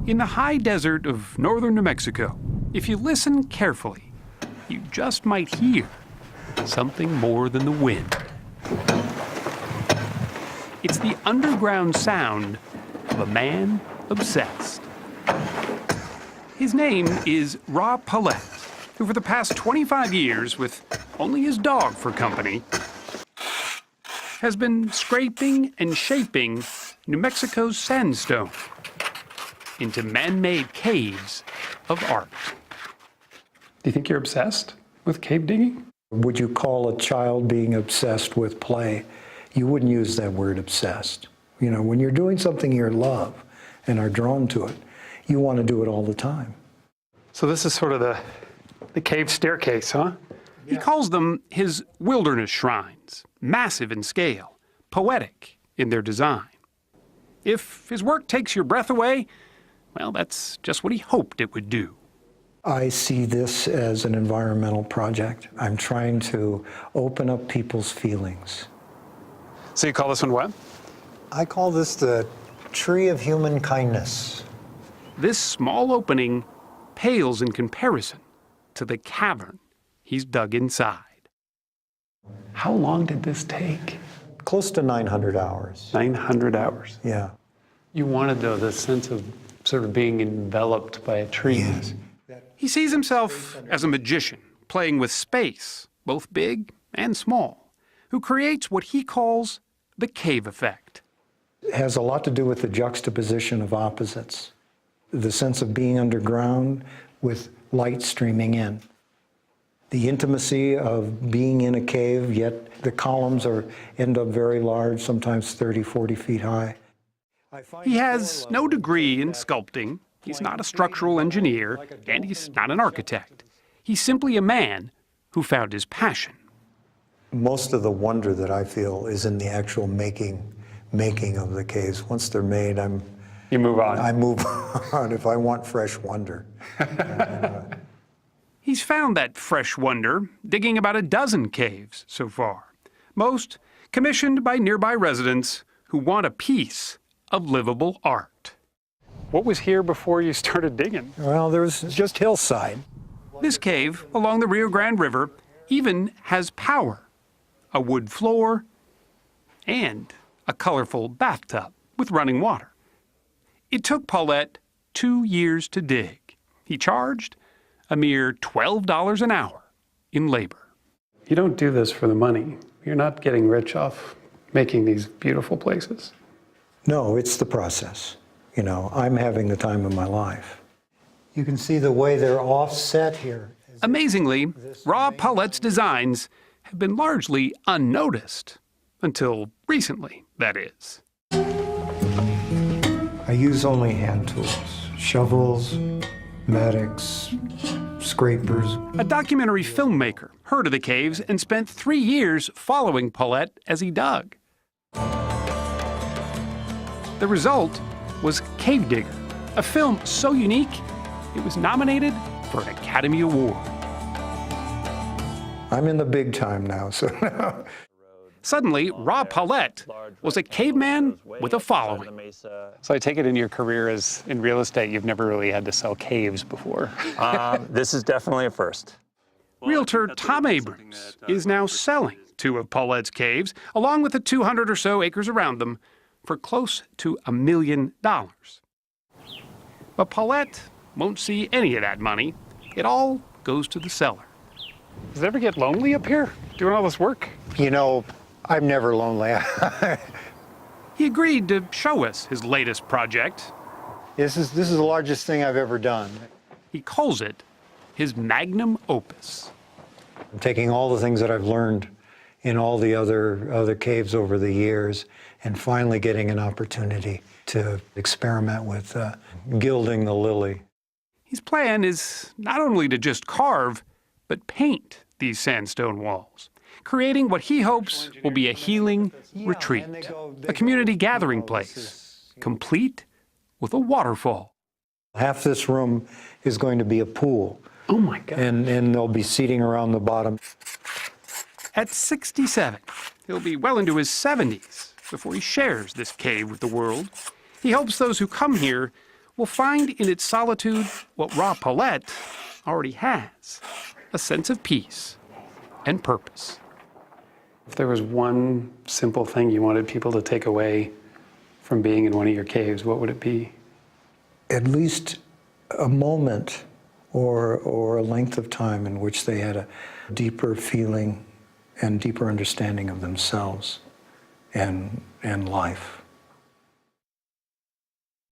In the high desert of northern New Mexico, if you listen carefully, you just might hear something more than the wind. It's the underground sound of a man obsessed. His name is Ra Paulette, who for the past 25 years, with only his dog for company, has been scraping and shaping New Mexico's sandstone into man-made caves of art. Do you think you're obsessed with cave digging? Would you call a child being obsessed with play? You wouldn't use that word obsessed. You know, when you're doing something you love and are drawn to it, you want to do it all the time. So this is sort of the cave staircase, huh? Yeah. He calls them his wilderness shrines, massive in scale, poetic in their design. If his work takes your breath away, well, that's just what he hoped it would do. I see this as an environmental project. I'm trying to open up people's feelings. So you call this one what? I call this the tree of human kindness. This small opening pales in comparison to the cavern he's dug inside. How long did this take? Close to 900 hours. 900 hours? Yeah. You wanted, though, the sense of sort of being enveloped by a tree. Yes. He sees himself as a magician, playing with space, both big and small, who creates what he calls the cave effect. It has a lot to do with the juxtaposition of opposites. The sense of being underground with light streaming in. The intimacy of being in a cave, yet the columns end up very large, sometimes 30, 40 feet high. He has no degree in sculpting. He's not a structural engineer, and he's not an architect. He's simply a man who found his passion. Most of the wonder that I feel is in the actual making of the caves. Once they're made, You move on. I move on if I want fresh wonder. He's found that fresh wonder digging about a dozen caves so far, most commissioned by nearby residents who want a piece of livable art. What was here before you started digging? Well, there was just hillside. This cave along the Rio Grande River even has power, a wood floor, and a colorful bathtub with running water. It took Paulette 2 years to dig. He charged a mere $12 an hour in labor. You don't do this for the money. You're not getting rich off making these beautiful places. No, it's the process. You know, I'm having the time of my life. You can see the way they're offset here. Amazingly, Ra Paulette's designs have been largely unnoticed. Until recently, that is. I use only hand tools, shovels, mattocks, scrapers. A documentary filmmaker heard of the caves and spent 3 years following Paulette as he dug. The result was Cave Digger, a film so unique it was nominated for an Academy Award. I'm in the big time now, so now. Suddenly, Ra Paulette was a caveman with a following. So I take it in your career as in real estate, you've never really had to sell caves before. This is definitely a first. Realtor Tom Abrams is now selling 2 of Paulette's caves, along with the 200 or so acres around them, for close to $1 million. But Paulette won't see any of that money. It all goes to the seller. Does it ever get lonely up here, doing all this work? You know, I'm never lonely. He agreed to show us his latest project. This is the largest thing I've ever done. He calls it his magnum opus. I'm taking all the things that I've learned in all the other caves over the years and finally getting an opportunity to experiment with gilding the lily. His plan is not only to just carve, but paint these sandstone walls, creating what he hopes will be a healing retreat, a community gathering place, complete with a waterfall. Half this room is going to be a pool. Oh my God. And they'll be seating around the bottom. At 67, he'll be well into his 70s before he shares this cave with the world. He hopes those who come here will find in its solitude what Ra Paulette already has, a sense of peace and purpose. If there was one simple thing you wanted people to take away from being in one of your caves, what would it be? At least a moment or a length of time in which they had a deeper feeling and deeper understanding of themselves and life.